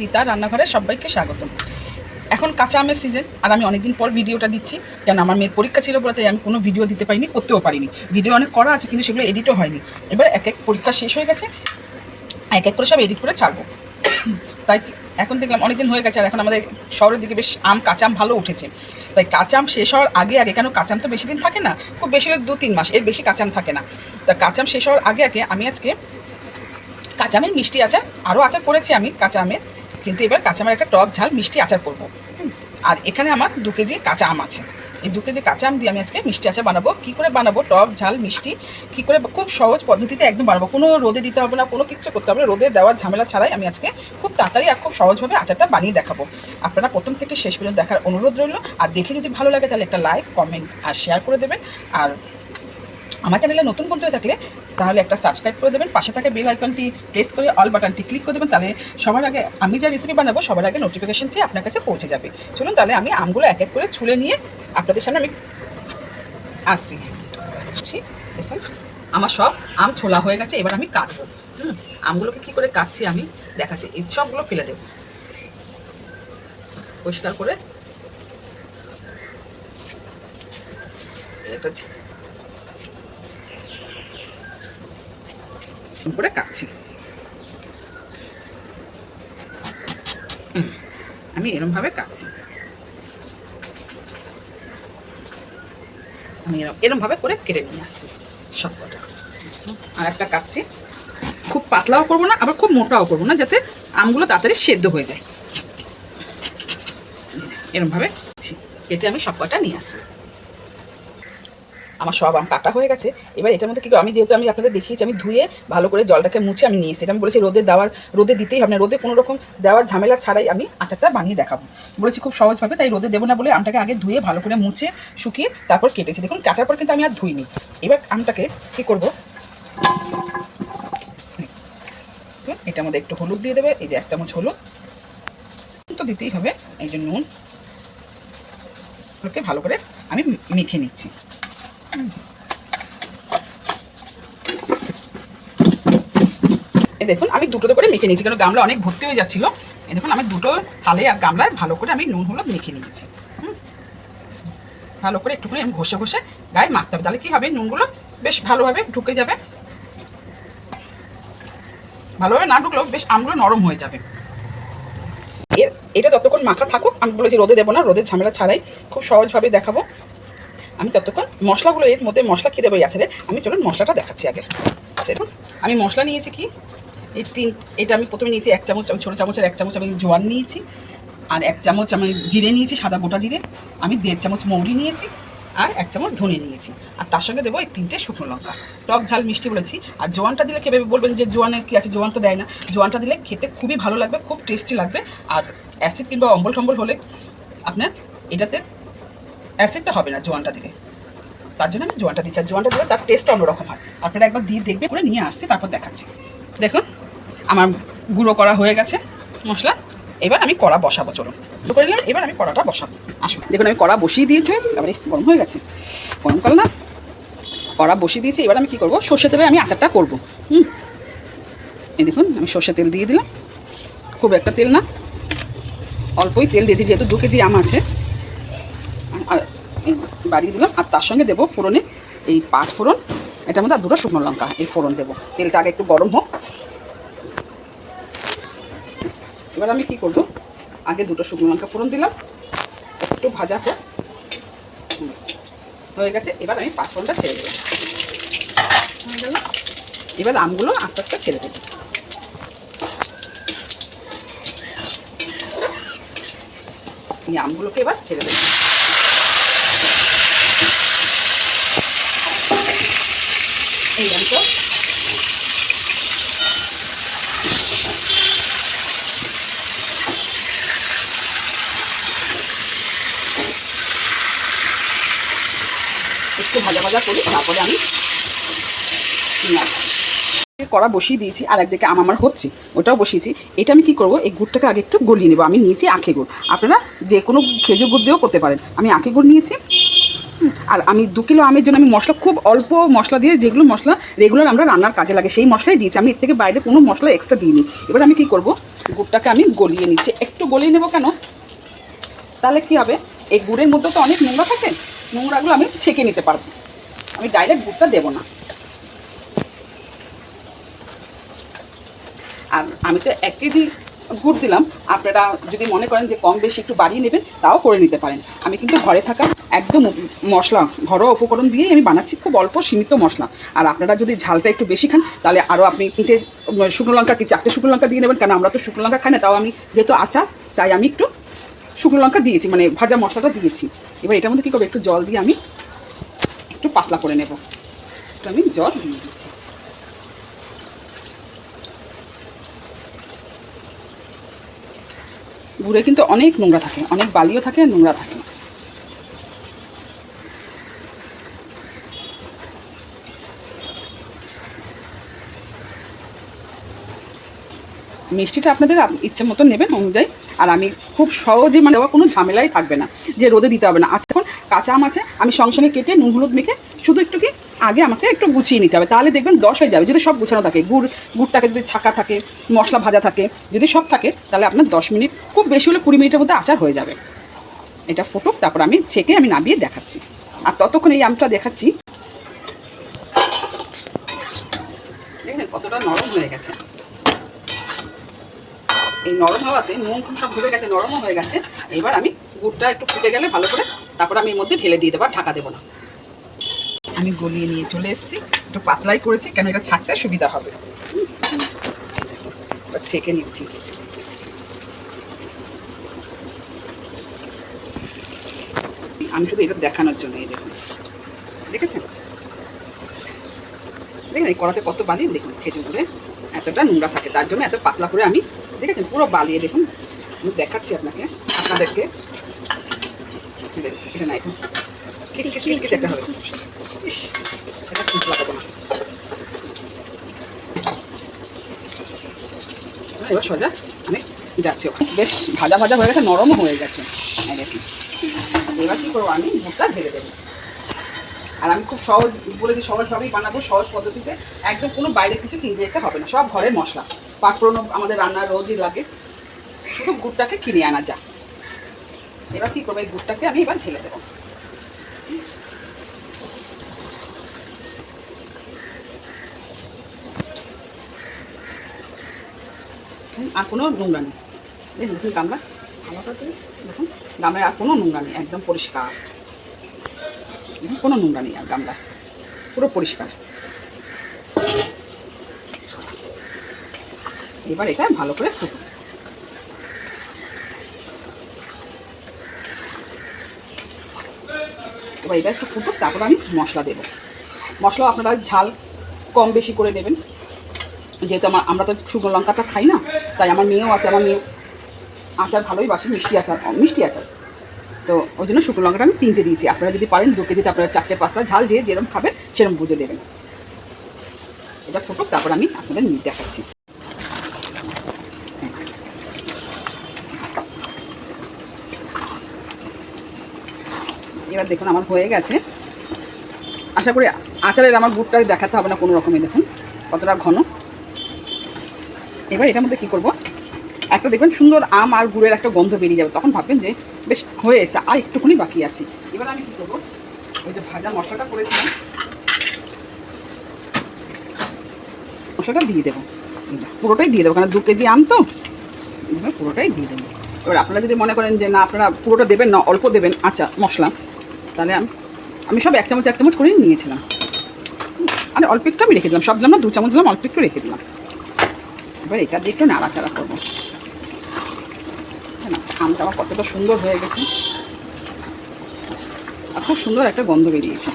গীতা রান্নাঘরে সবাইকে স্বাগতম। এখন কাঁচা আমের সিজন, আর আমি অনেকদিন পর ভিডিওটা দিচ্ছি, কেন আমার মেয়ের পরীক্ষা ছিল বলে তাই আমি কোনো ভিডিও দিতে পারিনি, করতেও পারিনি। ভিডিও অনেক করা আছে কিন্তু সেগুলো এডিটও হয়নি। এবার এক এক পরীক্ষা শেষ হয়ে গেছে, এক এক করে সব এডিট করে ছাড়বো। তাই এখন দেখলাম অনেকদিন হয়ে গেছে, আর এখন আমাদের শহরের দিকে বেশ কাঁচা আম ভালো উঠেছে। তাই কাঁচা আম শেষ হওয়ার আগে কেন কাঁচা আম তো বেশি দিন থাকে না, খুব বেশি হলে 2-3 মাস, এর বেশি কাঁচা আম থাকে না। তা কাঁচা আম শেষ হওয়ার আগে আমি আজকে কাঁচা আমের মিষ্টি আচার, আরও আচার করেছি আমি কাঁচা আমের, কিন্তু এবার কাঁচা আমের একটা টক ঝাল মিষ্টি আচার করব। আর এখানে আমার 2 কেজি কাঁচা আম আছে। এই 2 কেজি কাঁচা আম দিয়ে আমি আজকে মিষ্টি আচার বানাবো। কী করে বানাবো, টক ঝাল মিষ্টি কী করে, খুব সহজ পদ্ধতিতে একদম বানাবো। কোনো রোদে দিতে হবে না, কোনো কিচ্ছু করতে হবে না, রোদে দেওয়ার ঝামেলা ছাড়াই আমি আজকে খুব তাড়াতাড়ি আর খুব সহজভাবে আচারটা বানিয়ে দেখাবো। আপনারা প্রথম থেকে শেষ পর্যন্ত দেখার অনুরোধ রইল। আর দেখে যদি ভালো লাগে তাহলে একটা লাইক, কমেন্ট আর শেয়ার করে দেবেন। আর আমার চ্যানেলে নতুন বন্ধু হয়ে থাকলে তাহলে একটা সাবস্ক্রাইব করে দেবেন, পাশে থাকা বেল আইকনটি প্রেস করে অল বাটনটি ক্লিক করে দেবেন, তাহলে সবার আগে আমি যা রেসিপি বানাবো সবার আগে নোটিফিকেশনটি আপনার কাছে পৌঁছে যাবে। চলুন তাহলে আমি আমগুলো এক এক করে ছুলে নিয়ে আপনাদের সামনে আমি আসছি। দেখুন আমার সব আম ছোলা হয়ে গেছে, এবার আমি কাটবো। আমগুলোকে কী করে কাটছি আমি দেখাচ্ছি। এই সবগুলো ফেলে দেবো পরিষ্কার করে। এটা করে কাটছি আমি, এরমভাবে কাটছি। আমি এরমভাবে করে কেটে নিয়ে আসছি সব কটা। আর একটা কাটছি, খুব পাতলাও করবো না আবার খুব মোটাও করবো না, যাতে আমগুলো তাড়াতাড়ি সেদ্ধ হয়ে যায়। এরমভাবে কেটে আমি সব কটা নিয়ে আসছি। আমার সব আম কাটা হয়ে গেছে। এবার এটার মধ্যে কী করবো, আমি যেহেতু আমি আপনাদের দেখিয়েছি আমি ধুয়ে ভালো করে জলটাকে মুছে আমি নিয়েছি। এটা আমি বলেছি রোদে দিতেই হবে না, রোদে কোনো রকম দেওয়ার ঝামেলা ছাড়াই আমি আচারটা বানিয়ে দেখাবো বলেছি খুব সহজভাবে। তাই রোদে দেবো না বলে আমটাকে আগে ধুয়ে ভালো করে মুছে শুকিয়ে তারপর কেটেছি। দেখুন কাটার পর কিন্তু আমি আর ধুইনি। এবার আমটাকে কী করবো, এটার মধ্যে একটু হলুদ দিয়ে দেবে, এই যে 1 চামচ হলুদ তো দিতেই হবে। এই যে নুন ভালো করে আমি মেখে নিচ্ছি। এই দেখুন আমি দুটোতে করে মেখে নিয়েছি, কারণ গামলা অনেক ভর্তি হয়ে যাচ্ছিলো। এই দেখুন আমি দুটো থালে আর গামলায় ভালো করে আমি নুন হলুদ মেখে নিয়েছি। ভালো করে একটুখানি আমি ঘষে ঘষে গায়ে মাখতে হবে, তাহলে কী হবে নুনগুলো বেশ ভালোভাবে ঢুকে যাবে। ভালোভাবে না ঢুকলেও বেশ আমগুলো নরম হয়ে যাবে। এটা ততক্ষণ মাখা থাকুক, আমি বলেছি রোদে দেবো না, রোদের ঝামেলা ছাড়াই খুব সহজভাবে দেখাবো। আমি ততক্ষণ মশলাগুলো, এর মধ্যে মশলা কী দেবো আছে, আমি চলুন মশলাটা দেখাচ্ছি আগে। দেখুন আমি মশলা নিয়েছি কি, এটা আমি প্রথমে নিয়েছি 1 চামচ, আমি ছোটো চামচের 1 চামচ আমি জোয়ান নিয়েছি। আর 1 চামচ আমি জিরে নিয়েছি, সাদা গোটা জিরে। আমি 1.5 চামচ মৌরি নিয়েছি, আর 1 চামচ ধনে নিয়েছি। আর তার সঙ্গে দেবো এই 3টে শুকনো লঙ্কা। টক ঝাল মিষ্টি বলেছি। আর জোয়ানটা দিলে কেউ বলবেন যে জোয়ানে কী আছে, জোয়ান তো দেয় না। জোয়ানটা দিলে খেতে খুবই ভালো লাগবে, খুব টেস্টি লাগবে। আর অ্যাসিড কিংবা অম্বল টম্বল হলে আপনার এটাতে অ্যাসিডটা হবে না জোয়ানটা দিলে, তার জন্য আমি জোয়ানটা দিচ্ছি। আর জোয়ানটা দিলে তার টেস্ট অন্যরকম হয়। আপনারা একবার দিয়ে দেখবে, করে নিয়ে আসছি তারপর দেখাচ্ছি। দেখুন আমার গুঁড়ো করা হয়ে গেছে মশলা। এবার আমি কড়া বসাবো, চলুন করে নিলাম। এবার আমি কড়াটা বসাবো, আসুন। দেখুন আমি কড়া বসিয়ে দিয়েছি, এবারে গরম হয়ে গেছে, গরমকাল না, কড়া বসিয়ে দিয়েছি। এবার আমি কী করবো, সর্ষে তেলে আমি আচারটা করবো। এই দেখুন আমি সর্ষে তেল দিয়ে দিলাম, খুব একটা তেল না, অল্পই তেল দিয়েছি, যেহেতু 2 কেজি আম আছে। আর বাড়িয়ে দিলাম। আর তার সঙ্গে দেবো ফোড়নে এই 5 ফোড়ন, এটার মধ্যে আর 2টো শুকনো লঙ্কা, এই ফোড়ন দেবো। তেলটা আগে একটু গরম হোক। এবার আমি কী করবো, আগে 2টো শুকনো লঙ্কা ফোড়ন দিলাম, একটু ভাজা হোক, হয়ে গেছে। এবার আমি 5 ফোড়নটা ছেড়ে দেবো, হয়ে গেল। এবার আমগুলো আস্তে আস্তে ছেড়ে দেবো। এই আমগুলোকে এবার ছেড়ে দেবো। এই আমটা একটু ভাজা ভাজা করি, তারপরে আমি কড়া বসিয়ে দিয়েছি। আর একদিকে আম আমার হচ্ছে, ওটাও বসিয়েছি। এটা আমি কি করব, এই গুড়টাকে আগে একটু গলিয়ে নেবো। আমি নিয়েছি আখে গুড়, আপনারা যে কোনো খেজুর গুড় দিয়েও করতে পারেন। আমি আখে গুড় নিয়েছি। আর আমি 2 কিলো আমের জন্য আমি মশলা খুব অল্প মশলা দিয়ে, যেগুলো মশলা রেগুলার আমরা রান্নার কাজে লাগে সেই মশলাই দিয়েছি। আমি এর থেকে বাইরে কোনো মশলা এক্সট্রা দিইনি। এবার আমি কী করব, গুড়টাকে আমি গলিয়ে নিচ্ছি, একটু গলিয়ে নেবো কেন, তাহলে কি হবে, এই গুড়ের মধ্যে তো অনেক নোংরা থাকে, নোংরাগুলো আমি ছেঁকে নিতে পারবো, আমি ডাইরেক্ট গুড়টা দেবো না। আর আমি তো 1 কেজি গুড় দিলাম, আপনারা যদি মনে করেন যে কম বেশি একটু বাড়িয়ে নেবেন তাও করে নিতে পারেন। আমি কিন্তু ঘরে থাকা একদম মশলা, ঘরোয়া উপকরণ দিয়েই আমি বানাচ্ছি, খুব অল্প সীমিত মশলা। আর আপনারা যদি ঝালটা একটু বেশি খান তাহলে আরও আপনি 3টে শুকনো লঙ্কা কি 4টে শুকনো লঙ্কা দিয়ে নেবেন, কারণ আমরা তো শুকনো লঙ্কা খাই না, তাও আমি যেহেতু আচার তাই আমি একটু শুকনো লঙ্কা দিয়েছি, মানে ভাজা মশলাটা দিয়েছি। এবার এটার মধ্যে কী করবো, একটু জল দিয়ে আমি একটু পাতলা করে নেব, একটু আমি জল দিয়ে দিচ্ছি। গুড়ে কিন্তু অনেক নোংরা থাকে, অনেক বালিও থাকে, নোংরা থাকে। মিষ্টিটা আপনাদের ইচ্ছে মতো নেবেন অনুযায়ী। আর আমি খুব সহজে, মানে দেওয়া কোনো ঝামেলাই থাকবে না, যে রোদে দিতে হবে না। আচ্ছা, এখন কাঁচা আম আছে, আমি সঙ্গে সঙ্গে কেটে নুন হলুদ মেখে শুধু একটু কি আগে আমাকে একটু গুছিয়ে নিতে হবে, তাহলে দেখবেন 10 হয়ে যাবে। যদি সব গুছানো থাকে, গুড়টাকে যদি ছাকা থাকে, মশলা ভাজা থাকে, যদি সব থাকে, তাহলে আপনার 10 মিনিট, খুব বেশি হলে 20 মিনিটের মধ্যে আচার হয়ে যাবে। এটা ফুটুক, তারপর আমি ছেঁকে আমি নামিয়ে দেখাচ্ছি। আর ততক্ষণ এই আমটা দেখাচ্ছি, দেখেন কতটা নরম হয়ে গেছে। এই নরম হওয়াতে নুন সব ঢুকে গেছে, নরমও হয়ে গেছে। এবার আমি গুড়টা একটু ফুটে গেলে ভালো করে তারপর আমি এর মধ্যে ঢেলে দিয়ে দেবো, ঢাকা দেবো না। আমি গলিয়ে নিয়ে চলে এসেছি, একটু পাতলাই করেছি কেন এটা ছাড়তে সুবিধা হবে। ছেঁকে নিচ্ছি। আমি শুধু এটা দেখানোর জন্য, এই দেখুন, দেখেছেন দেখেন এই কড়াতে কত বালি, দেখুন খেজুর গুড়ে এতটা নোংরা থাকে, তার জন্য এত পাতলা করে আমি, দেখেছেন পুরো বালিয়ে, দেখুন আমি দেখাচ্ছি আপনাদেরকে। এটা না, এখন যেতে হবে, এটা ঠিক লাগাবো না। এবার সোজা আমি যাচ্ছি ওখানে, বেশ ভাজা ভাজা হয়ে গেছে, নরমও হয়ে গেছে। দেখুন এবার কী করবো, আমি গুড়টা ঢেলে দেবো। আর আমি খুব সহজ বলেছি, সহজভাবেই বানাবো, সহজ পদ্ধতিতে, একদম কোনো বাইরে কিছু কিনে যেতে হবে না, সব ঘরের মশলা। পাঁচফোড়ন আমাদের রান্নার রোজই লাগে, শুধু গুড়টাকে কিনে আনা যা। এবার কী করবো, এই গুড়টাকে আমি এবার ঢেলে দেবো। আর কোনো নোংরা নেই, দেখুন গামলা দেখুন, গামলায় আর কোনো নোংরা নেই, একদম পরিষ্কার, কোনো নোংরা নেই আর গামলা, পুরো পরিষ্কার। এবার এটা ভালো করে ফুটুক। এবার এটা একটু ফুটুক, তারপর আমি মশলা দেবো। মশলা আপনারা ঝাল কম বেশি করে নেবেন, যেহেতু আমরা তো শুকনো লঙ্কাটা খাই না, তাই আমার মেয়েও আছে, আমার মেয়ে আচার ভালোই বাসে, মিষ্টি আচার, তো ওই জন্য শুকনো লঙ্কাটা আমি 3টে দিয়েছি। আপনারা যদি পারেন 2 কেজিতে আপনারা 4টে 5টা, ঝাল যেরকম খাবেন সেরকম বুঝে দেবেন। এটা ফুটুক, তারপর আমি আপনাদের দেখাচ্ছি। এবার দেখুন আমার হয়ে গেছে, আশা করি আচারের আমার গুড়টা দেখাতে হবে না কোনো রকমই, দেখুন কতটা ঘন। এবার এটার মধ্যে কী করবো, একটা দেখবেন সুন্দর আম আর গুড়ের একটা গন্ধ বেরিয়ে যাবে, তখন ভাববেন যে বেশ হয়ে এসে, আর একটুখানি বাকি আছে। এবার আমি কী করবো, ওই যে ভাজা মশলাটা করেছিলাম, মশলাটা দিয়ে দেবো, পুরোটাই দিয়ে দেবো, কারণ 2 কেজি আম তো, পুরোটাই দিয়ে দেবো। এবার আপনারা যদি মনে করেন যে না আপনারা পুরোটা দেবেন না, অল্প দেবেন আচ্ছা মশলা, তাহলে আমি সব 1 চামচ করে নিয়েছিলাম, আর অল্প একটু আমি রেখে দিলাম, সব দিলাম না, 2 চামচ দিলাম, অল্প একটু রেখে দিলাম। এবার এটা দিয়ে একটু নাড়াচাড়া করবো। না আমটা আমার কতটা সুন্দর হয়ে গেছে, আর খুব সুন্দর একটা গন্ধ বেরিয়েছে।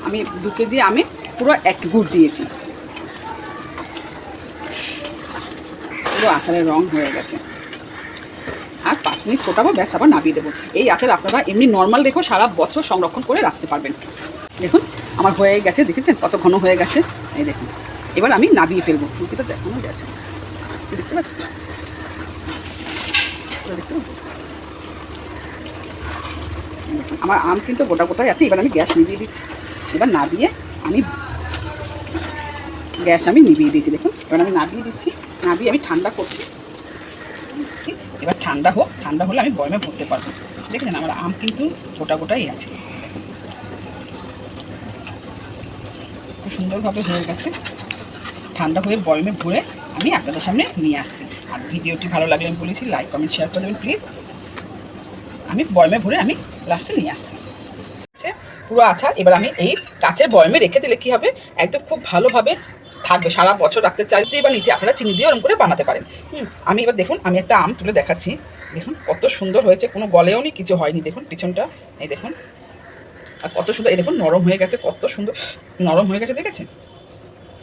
আমি 2 কেজি আমে পুরো 1 গুড় দিয়েছি, পুরো আচারের রং হয়ে গেছে। আর 5 মিনিট ফোটাবো, ব্যাস আবার নামিয়ে দেবো। এই আচার আপনারা এমনি নর্মাল রেখেও সারা বছর সংরক্ষণ করে রাখতে পারবেন। দেখুন আমার হয়ে গেছে, দেখেছেন কত ঘন হয়ে গেছে, এই দেখুন। এবার আমি নামিয়ে ফেলবো, রুটিটা দেখানো গেছে, দেখতে পাচ্ছেন, দেখতে আমার আম কিন্তু গোটাই আছে। এবার আমি গ্যাস নিভিয়ে দিচ্ছি, এবার নামিয়ে আমি গ্যাস আমি নিভিয়ে দিয়েছি। দেখুন এবার আমি নাবিয়ে দিচ্ছি, নাবিয়ে আমি ঠান্ডা করছি। এবার ঠান্ডা হোক, ঠান্ডা হলে আমি বয়মে ভরতে পারবো। দেখলেন আমার আম কিন্তু গোটা গোটাই আছে, খুব সুন্দরভাবে হয়ে গেছে। ঠান্ডা হয়ে বয়মে ভরে আমি আপনাদের সামনে নিয়ে আসছি। আর ভিডিওটি ভালো লাগলে আমি বলেছি লাইক কমেন্ট শেয়ার করে দেবেন প্লিজ। আমি বয়মে ভরে আমি লাস্টে নিয়ে আসছি পুরো আচার। এবার আমি এই কাচের বয়মে রেখে দিলে কী হবে, একদম খুব ভালোভাবে থাকবে, সারা বছর রাখতে চাইতে। এবার নিচে আপনারা চিনি দিয়ে ওরকম করে বানাতে পারেন। আমি এবার দেখুন আমি একটা আম তুলে দেখাচ্ছি। দেখুন কত সুন্দর হয়েছে, কোনো গলেও নি, কিছু হয়নি। দেখুন পিছনটা, এই দেখুন, আর কত সুন্দর, এই দেখুন নরম হয়ে গেছে, কত সুন্দর নরম হয়ে গেছে, দেখেছেন?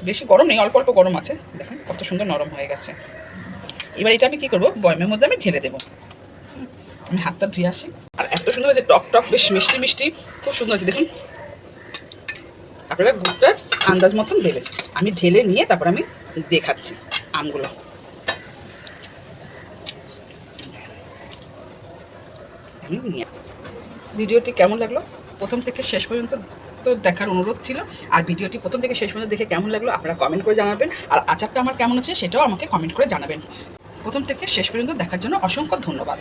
বেশি গরম নেই, অল্প অল্প গরম আছে। দেখুন কত সুন্দর নরম হয়ে গেছে। এবার এটা আমি কী করবো, বয়মের মধ্যে আমি ঢেলে দেবো। আমি হাতটা ধুয়ে আসি। আর এত সুন্দর হয়েছে, টক টক বেশ মিষ্টি মিষ্টি, খুব সুন্দর হয়েছে। দেখুন আপনারা গুড়টার আন্দাজ মতন দেবেন। আমি ঢেলে নিয়ে তারপর আমি দেখাচ্ছি আমগুলো। আমি নিয়ে ভিডিওটি কেমন লাগলো প্রথম থেকে শেষ পর্যন্ত তো দেখার অনুরোধ ছিল। আর ভিডিওটি প্রথম থেকে শেষ পর্যন্ত দেখে কেমন লাগলো আপনারা কমেন্ট করে জানাবেন। আর আচারটা আমার কেমন আছে সেটাও আমাকে কমেন্ট করে জানাবেন। প্রথম থেকে শেষ পর্যন্ত দেখার জন্য অসংখ্য ধন্যবাদ।